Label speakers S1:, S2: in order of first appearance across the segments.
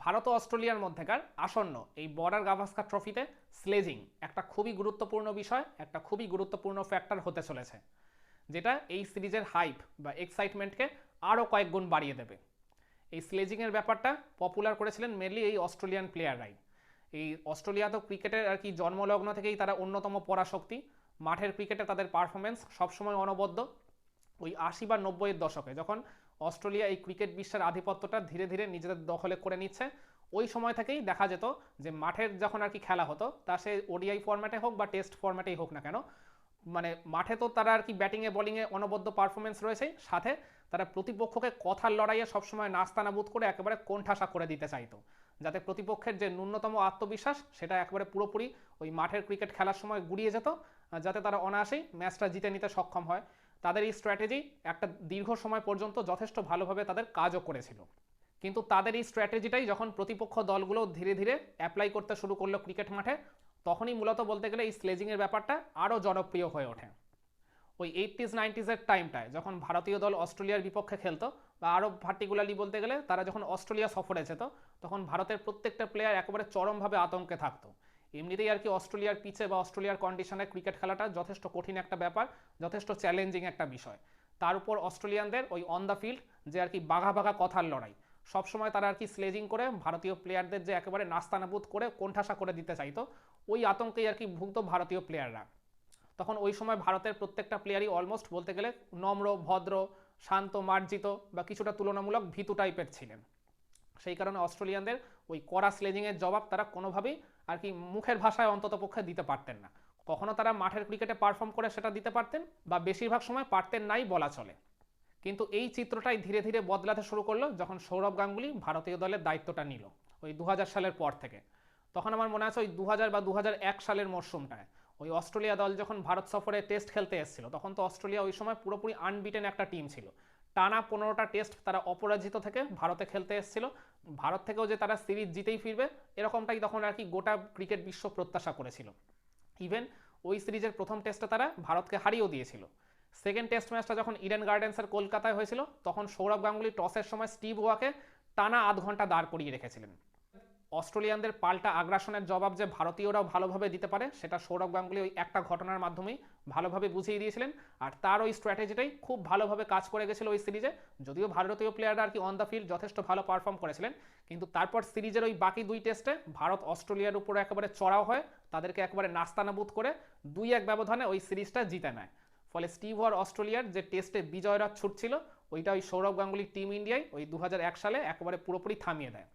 S1: ভারত ও অস্ট্রেলিয়ার মধ্যেকার আসন্ন এই বর্ডার গাভাস্কার ট্রফিতে স্লেজিং একটা খুবই গুরুত্বপূর্ণ বিষয়, একটা খুবই গুরুত্বপূর্ণ ফ্যাক্টর হতে চলেছে, যেটা এই সিরিজের হাইপ বা এক্সাইটমেন্টকে আরও কয়েক গুণ বাড়িয়ে দেবে। এই স্লেজিংয়ের ব্যাপারটা পপুলার করেছিলেন মেনলি এই অস্ট্রেলিয়ান প্লেয়াররাই। এই অস্ট্রেলিয়া তো ক্রিকেটের আর কি জন্মলগ্ন থেকেই তারা অন্যতম পরাশক্তি। মাঠের ক্রিকেটে তাদের পারফরমেন্স সবসময় অনবদ্য। ওই ৮০ বা ৯০-এর দশকে যখন অস্ট্রেলিয়া এই ক্রিকেট বিশ্বের আধিপত্যটা ধীরে ধীরে নিজেদের দখলে করে নিচ্ছে, ওই সময় থেকেই দেখা যেত যে মাঠের যখন আর কি খেলা হতো, তা সে ওডিআই ফরম্যাটে হোক বা টেস্ট ফরম্যাটেই হোক না কেন, মানে মাঠে তো তারা আর কি ব্যাটিংয়ে বোলিংয়ে অনবদ্য পারফরমেন্স রয়েছে, সাথে তারা প্রতিপক্ষকে কথার লড়াইয়ে সবসময় নাস্তানাবুদ করে একেবারে কোণঠাসা করে দিতে চাইতো, যাতে প্রতিপক্ষের যে ন্যূনতম আত্মবিশ্বাস সেটা একেবারে পুরোপুরি ওই মাঠের ক্রিকেট খেলার সময় গুড়িয়ে যেত, যাতে তারা অনায়াসেই ম্যাচটা জিতে নিতে সক্ষম হয়। তাদের এই স্ট্র্যাটেজি একটা দীর্ঘ সময় পর্যন্ত যথেষ্ট ভালোভাবে তাদের কাজও করেছিল। কিন্তু তাদের এই স্ট্র্যাটেজিটাই যখন প্রতিপক্ষ দলগুলো ধীরে ধীরে অ্যাপ্লাই করতে শুরু করলো ক্রিকেট মাঠে, তখনই মূলত বলতে গেলে এই স্লেজিংয়ের ব্যাপারটা আরও জনপ্রিয় হয়ে ওঠে। ওই 80s-90s-এর টাইমটায় যখন ভারতীয় দল অস্ট্রেলিয়ার বিপক্ষে খেলতো, বা আরও পার্টিকুলারলি বলতে গেলে তারা যখন অস্ট্রেলিয়া সফরে যেত, তখন ভারতের প্রত্যেকটা প্লেয়ার একেবারে চরমভাবে আতঙ্কে থাকতো। এমনিতেই আর কি অস্ট্রেলিয়ার পিচে বা অস্ট্রেলিয়ার কন্ডিশনে ক্রিকেট খেলাটা যথেষ্ট কঠিন একটা ব্যাপার, যথেষ্ট চ্যালেঞ্জিং একটা বিষয়। তার উপর অস্ট্রেলিয়ানদের ওই অন দ্য ফিল্ড যে আর কি বাঘা বাঘা কথার লড়াই, সবসময় তারা আর কি স্লেজিং করে ভারতীয় প্লেয়ারদের যে একেবারে নাস্তানাবুদ করে কোণঠাসা করে দিতে চাইতো, ওই আতঙ্কেই আর কি ভুগত ভারতীয় প্লেয়াররা। তখন ওই সময় ভারতের প্রত্যেকটা প্লেয়ারই অলমোস্ট বলতে গেলে নম্র, ভদ্র, শান্ত, মার্জিত বা কিছুটা তুলনামূলক ভীতু টাইপের ছিলেন। সেই কারণে অস্ট্রেলিয়ানদের ওই কড়া স্লেজিংয়ের জবাব তারা কোনোভাবেই আর কি মুখের ভাষায় অন্তত পক্ষে দিতে পারতেন না। কখনো তারা মাঠের ক্রিকেটে পারফর্ম করে সেটা দিতে পারতেন, বা বেশিরভাগ সময় পারতেন নাই বলা চলে। কিন্তু এই চিত্রটাই ধীরে ধীরে বদলাতে শুরু করলো যখন সৌরভ গাঙ্গুলি ভারতীয় দলের দায়িত্বটা নিল ওই ২০০০ সালের পর থেকে। তখন আমার মনে আছে ওই ২০০০ বা ২০০১ সালের মরশুমটায় ওই অস্ট্রেলিয়া দল যখন ভারত সফরে টেস্ট খেলতে এসেছিল, তখন তো অস্ট্রেলিয়া ওই সময় পুরোপুরি আনবিটেন একটা টিম ছিল। টানা ১৫টা টেস্ট তারা অপরাজিত থেকে ভারতে খেলতে এসেছিল। ভারত থেকেও যে তারা সিরিজ জিতেই ফিরবে এরকমটাই তখন আর কি গোটা ক্রিকেট বিশ্ব প্রত্যাশা করেছিল। ইভেন ওই সিরিজের প্রথম টেস্টে তারা ভারতকে হারিয়েও দিয়েছিল। সেকেন্ড টেস্ট ম্যাচটা যখন ইডেন গার্ডেন্সের কলকাতায় হয়েছিল, তখন সৌরভ গাঙ্গুলি টসের সময় স্টিভ ওয়াকে টানা আধ ঘন্টা দাঁড় করিয়ে রেখেছিলেন। অস্ট্রেলিয়ানদের পাল্টা আগ্রাসনের জবাব যে ভারতীয়রাও ভালোভাবে দিতে পারে, সেটা সৌরভ গাঙ্গুলি ওই একটা ঘটনার মাধ্যমেই ভালোভাবে বুঝিয়ে দিয়েছিলেন। আর তার ওই স্ট্র্যাটেজিটাই খুব ভালোভাবে কাজ করে গেছিল ওই সিরিজে। যদিও ভারতীয় প্লেয়াররা আর কি অন দ্য ফিল্ড যথেষ্ট ভালো পারফর্ম করেছিলেন, কিন্তু তারপর সিরিজের ওই বাকি দুই টেস্টে ভারত অস্ট্রেলিয়ার উপরে একেবারে চড়াও হয়, তাদেরকে একেবারে নাস্তানাবুদ করে ২-১ ব্যবধানে ওই সিরিজটা জিতে নেয়। ফলে স্টিভ ওয়ার অস্ট্রেলিয়ার যে টেস্টে বিজয়রথ ছুটছিল, ওইটা ওই সৌরভ গাঙ্গুলি টিম ইন্ডিয়ায় ওই ২০০১ সালে একেবারে পুরোপুরি থামিয়ে দেয়,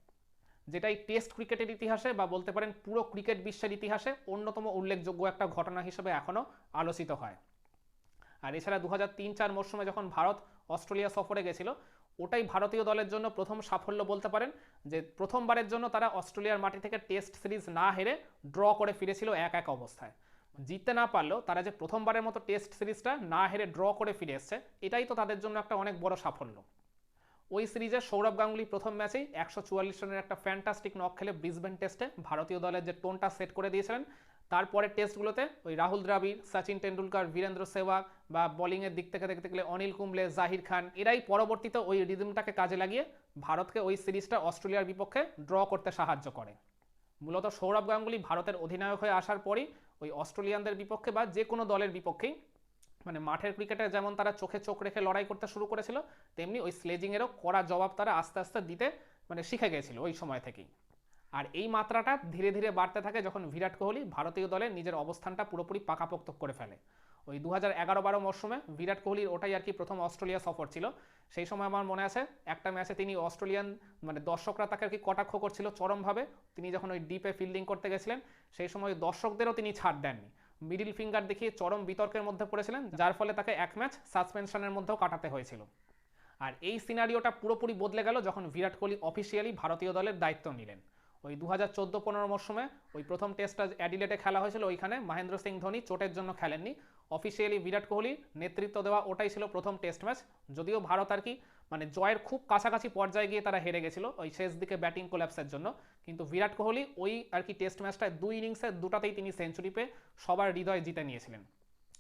S1: যেটাই টেস্ট ক্রিকেটের ইতিহাসে বা বলতে পারেন পুরো ক্রিকেট বিশ্বের ইতিহাসে অন্যতম উল্লেখযোগ্য একটা ঘটনা হিসেবে এখনও আলোচিত হয়। আর এছাড়া ২০০৩-০৪ মরশুমে যখন ভারত অস্ট্রেলিয়া সফরে গেছিল, ওটাই ভারতীয় দলের জন্য প্রথম সাফল্য বলতে পারেন, যে প্রথমবারের জন্য তারা অস্ট্রেলিয়ার মাটি থেকে টেস্ট সিরিজ না হেরে ড্র করে ফিরেছিল ১-১ অবস্থায়। জিততে না পারলেও তারা যে প্রথমবারের মতো টেস্ট সিরিজটা না হেরে ড্র করে ফিরে এসছে, এটাই তো তাদের জন্য একটা অনেক বড় সাফল্য। ওই সিরিজে সৌরভ গাঙ্গুলি প্রথম ম্যাচেই ১৪৪ রানের একটা ফ্যান্টাস্টিক নক খেলে ব্রিসবেন টেস্টে ভারতীয় দলের যে টোনটা সেট করে দিয়েছিলেন। তারপরে টেস্টগুলোতে ওই রাহুল দ্রাবিড়, সচিন টেন্ডুলকার, বীরেন্দ্র সেহবাগ, বা বোলিংয়ের দিক থেকে দেখতে গেলে অনিল কুম্বলে, জাহির খান, এরাই পরবর্তীতে ওই রিদমটাকে কাজে লাগিয়ে ভারতকে ওই সিরিজটা অস্ট্রেলিয়ার বিপক্ষে ড্র করতে সাহায্য করে। মূলত সৌরভ গাঙ্গুলি ভারতের অধিনায়ক হয়ে আসার পরই ওই অস্ট্রেলিয়ানদের বিপক্ষে বা যে কোনো দলের বিপক্ষেই মানে মাঠের ক্রিকেটে যেমন তারা চোখে চোখ রেখে লড়াই করতে শুরু করেছিল, তেমনি ওই স্লেজিংয়েরও কড়া জবাব তারা আস্তে আস্তে দিতে মানে শিখে গেছিল ওই সময় থেকেই। আর এই মাত্রাটা ধীরে ধীরে বাড়তে থাকে যখন বিরাট কোহলি ভারতীয় দলে নিজের অবস্থানটা পুরোপুরি পাকাপোক্ত করে ফেলে। ওই ২০১১-১২ মরশুমে বিরাট কোহলির ওটাই আর কি প্রথম অস্ট্রেলিয়া সফর ছিল। সেই সময় আমার মনে আছে একটা ম্যাচে তিনি অস্ট্রেলিয়ান মানে দর্শকরা তাকে আর কি কটাক্ষ করছিল চরমভাবে, তিনি যখন ওই ডিপে ফিল্ডিং করতে গেছিলেন, সেই সময় দর্শকদেরও তিনি ছাড় দেননি, মিডিল ফিঙ্গার দেখিয়ে চরম বিতর্কের মধ্যে পড়েছিলেন, যার ফলে তাকে এক ম্যাচ সাসপেনশনের মধ্যেও কাটাতে হয়েছিল। আর এই সিনারিওটা পুরোপুরি বদলে গেল যখন বিরাট কোহলি অফিসিয়ালি ভারতীয় দলের দায়িত্ব নিলেন। ওই ২০১৪-১৫ মরশুমে ওই প্রথম টেস্টটা অ্যাডিলেটে খেলা হয়েছিল, ওইখানে মহেন্দ্র সিং ধোনি চোটের জন্য খেলেননি। অফিসিয়ালি বিরাট কোহলির নেতৃত্ব দেওয়া ওটাই ছিল প্রথম টেস্ট ম্যাচ। যদিও ভারত আর কি মানে জয়ের খুব কাছাকাছি পর্যায়ে গিয়ে তারা হেরে গেছিল ওই শেষ দিকে ব্যাটিং কোল্যাপসের জন্য, কিন্তু বিরাট কোহলি ওই আর কি টেস্ট ম্যাচটায় ২ ইনিংসে দুটাতেই তিনি সেঞ্চুরি পেয়ে সবার হৃদয় জিতে নিয়েছিলেন।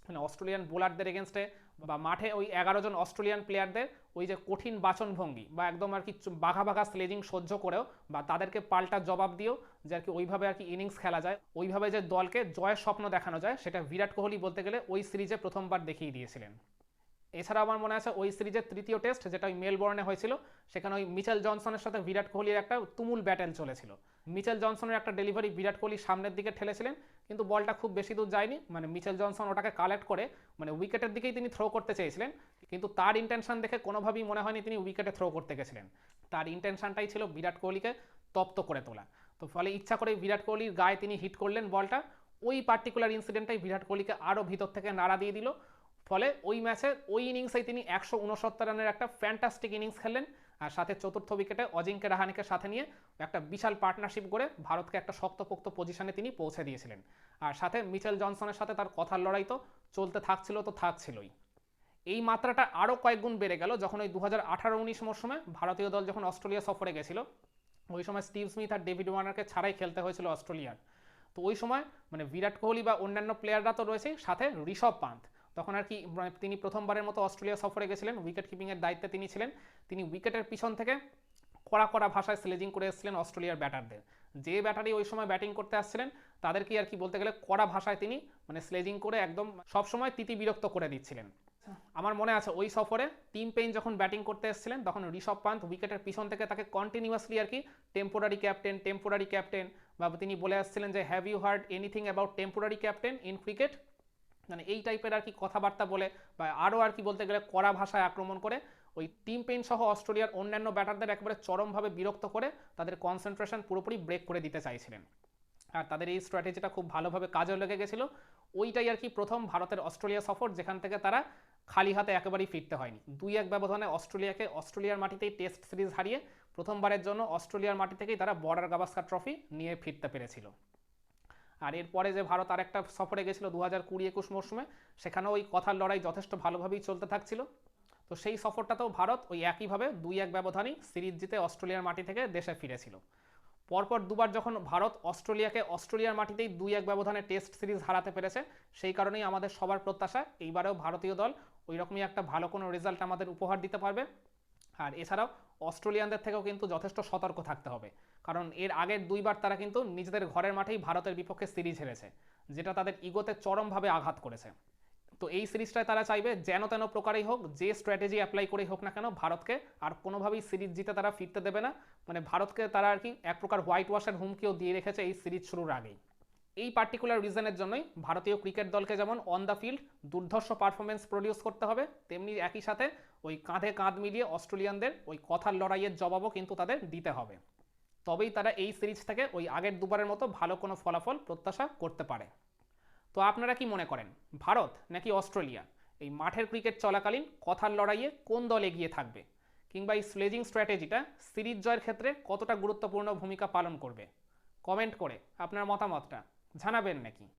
S1: মানে অস্ট্রেলিয়ান বোলারদের এগেনস্টে বা মাঠে ওই 11 জন অস্ট্রেলিয়ান প্লেয়ারদের ওই যে কঠিন বাচনভঙ্গি বা একদম আর কি বাঘা বাঘা স্লেজিং সহ্য করেও বা তাদেরকে পাল্টা জবাব দিয়েও যে আর কি ওইভাবে আর কি ইনিংস খেলা যায়, ওইভাবে যে দলকে জয়ের স্বপ্ন দেখানো যায়, সেটা বিরাট কোহলি বলতে গেলে ওই সিরিজে প্রথমবার দেখিয়ে দিয়েছিলেন। এছাড়া আমার মনে আছে ওই সিরিজের তৃতীয় টেস্ট যেটা ওই মেলবোর্নে হয়েছিল, সেখানে ওই মিচেল জনসনের সাথে বিরাট কোহলির একটা তুমুল ব্যাটেল চলেছিল। মিচেল জনসনের একটা ডেলিভারি বিরাট কোহলি সামনের দিকে ঠেলেছিলেন, কিন্তু বলটা খুব বেশি দূর যায়নি, মানে মিচেল জনসন ওটাকে কালেক্ট করে মানে উইকেটের দিকেই তিনি থ্রো করতে চেয়েছিলেন, কিন্তু তার ইন্টেনশন দেখে কোনোভাবেই মনে হয়নি তিনি উইকেটে থ্রো করতে গেছিলেন। তার ইন্টেনশনটাই ছিল বিরাট কোহলিকে তপ্ত করে তোলা। তো ফলে ইচ্ছা করে বিরাট কোহলির গায়ে তিনি হিট করলেন বলটা। ওই পার্টিকুলার ইনসিডেন্টটাই বিরাট কোহলিকে আরও ভিতর থেকে নাড়া দিয়ে দিল। ফলে ওই ম্যাচে ওই ইনিংসেই তিনি 169 রানের একটা ফ্যান্টাস্টিক ইনিংস খেললেন, আর সাথে চতুর্থ উইকেটে অজিঙ্ক্য রাহানেকে সাথে নিয়ে একটা বিশাল পার্টনারশিপ করে ভারতকে একটা শক্তপোক্ত পজিশনে তিনি পৌঁছে দিয়েছিলেন। আর সাথে মিচেল জনসনের সাথে তার কথার লড়াই তো চলতে থাকছিল, তো থাকছিলই। এই মাত্রাটা আরও কয়েক গুণ বেড়ে গেল যখন ওই 2018-19 মরশুমে ভারতীয় দল যখন অস্ট্রেলিয়া সফরে গেছিল। ওই সময় স্টিভ স্মিথ আর ডেভিড ওয়ার্নারকে ছাড়াই খেলতে হয়েছিল অস্ট্রেলিয়ার। তো ওই সময় মানে বিরাট কোহলি বা অন্যান্য প্লেয়াররা তো রয়েছেই, সাথে ঋষভ পান্থ তখন আর কি তিনি প্রথমবারের মতো অস্ট্রেলিয়া সফরে গেছিলেন, উইকেট কিপিংয়ের দায়িত্বে তিনি ছিলেন। তিনি উইকেটের পিছন থেকে কড়া কড়া ভাষায় স্লেজিং করে এসেছিলেন অস্ট্রেলিয়ার ব্যাটারদের। যে ব্যাটারই ওই সময় ব্যাটিং করতে আসছিলেন তাদেরকে আর কি বলতে গেলে কড়া ভাষায় তিনি মানে স্লেজিং করে একদম সবসময় তিতি বিরক্ত করে দিচ্ছিলেন। আমার মনে আছে ওই সফরে টিম পেইন যখন ব্যাটিং করতে এসেছিলেন তখন ঋষভ পান্থ উইকেটের পিছন থেকে তাকে কন্টিনিউয়াসলি আর কি টেম্পোরারি ক্যাপ্টেন বা তিনি বলে আসছিলেন যে have you heard anything about temporary captain in cricket, মানে এই টাইপের আর কি কথাবার্তা বলে বা আরও আর কি বলতে গেলে কড়া ভাষায় আক্রমণ করে ওই টিম পেইন সহ অস্ট্রেলিয়ার অন্যান্য ব্যাটারদের একেবারে চরমভাবে বিরক্ত করে তাদের কনসেন্ট্রেশন পুরোপুরি ব্রেক করে দিতে চাইছিলেন। আর তাদের এই স্ট্র্যাটেজিটা খুব ভালোভাবে কাজেও লেগে গেছিলো। ওইটাই আর কি প্রথম ভারতের অস্ট্রেলিয়া সফর, যেখান থেকে তারা খালি হাতে একেবারেই ফিরতে হয়নি। 2-1 ব্যবধানে অস্ট্রেলিয়ার মাটিতেই টেস্ট সিরিজ হারিয়ে প্রথমবারের জন্য অস্ট্রেলিয়ার মাটি থেকেই তারা বর্ডার গাভাস্কার ট্রফি নিয়ে ফিরতে পেরেছিল। আর এরপরে যে ভারত আরেকটা সফরে গেছিল 2020-21 মরশুমে, সেখানেও ওই কথার লড়াই যথেষ্ট ভালোভাবেই চলতে থাকছিল। তো সেই সফরটাতেও ভারত ওই একইভাবে 2-1 ব্যবধানেই সিরিজ জিতে অস্ট্রেলিয়ার মাটি থেকে দেশে ফিরেছিল। পরপর দুবার যখন ভারত অস্ট্রেলিয়ার মাটিতেই 2-1 ব্যবধানে টেস্ট সিরিজ হারাতে পেরেছে, সেই কারণেই আমাদের সবার প্রত্যাশা এইবারেও ভারতীয় দল ওই রকমই একটা ভালো কোনো রেজাল্ট আমাদের উপহার দিতে পারবে। আর এছাড়াও অস্ট্রেলিয়ানদের থেকেও কিন্তু যথেষ্ট সতর্ক থাকতে হবে, কারণ এর আগের দুইবার তারা কিন্তু নিজেদের ঘরের মাঠেই ভারতের বিপক্ষে সিরিজ হেরেছে, যেটা তাদের ইগোতে চরমভাবে আঘাত করেছে। তো এই সিরিজটায় তারা চাইবে যেন তেন প্রকারেই হোক, যে স্ট্র্যাটেজি অ্যাপ্লাই করেই হোক না কেন, ভারতকে আর কোনোভাবেই সিরিজ জিতে তারা ফিরতে দেবে না। মানে ভারতকে তারা আর কি এক প্রকার হোয়াইট ওয়াশের হুমকিও দিয়ে রেখেছে এই সিরিজ শুরুর আগেই। এই পার্টিকুলার রিজনের জন্যই ভারতীয় ক্রিকেট দলকে যেমন অন দ্য ফিল্ড দুর্ধর্ষ পারফরমেন্স প্রডিউস করতে হবে, তেমনি একই সাথে ওই কাঁধে কাঁধ মিলিয়ে অস্ট্রেলিয়ানদের ওই কথার লড়াইয়ের জবাবও কিন্তু তাদের দিতে হবে। তবেই তারা এই সিরিজ থেকে ওই আগের দুবারের মতো ভালো কোনো ফলাফল প্রত্যাশা করতে পারে। তো আপনারা কি মনে করেন, ভারত নাকি অস্ট্রেলিয়া এই মাঠের ক্রিকেট চলাকালীন কথার লড়াইয়ে কোন দল এগিয়ে থাকবে, কিংবা এই স্লেজিং স্ট্র্যাটেজিটা সিরিজ জয়ের ক্ষেত্রে কতটা গুরুত্বপূর্ণ ভূমিকা পালন করবে? কমেন্ট করে আপনার মতামতটা জানাবেন নাকি?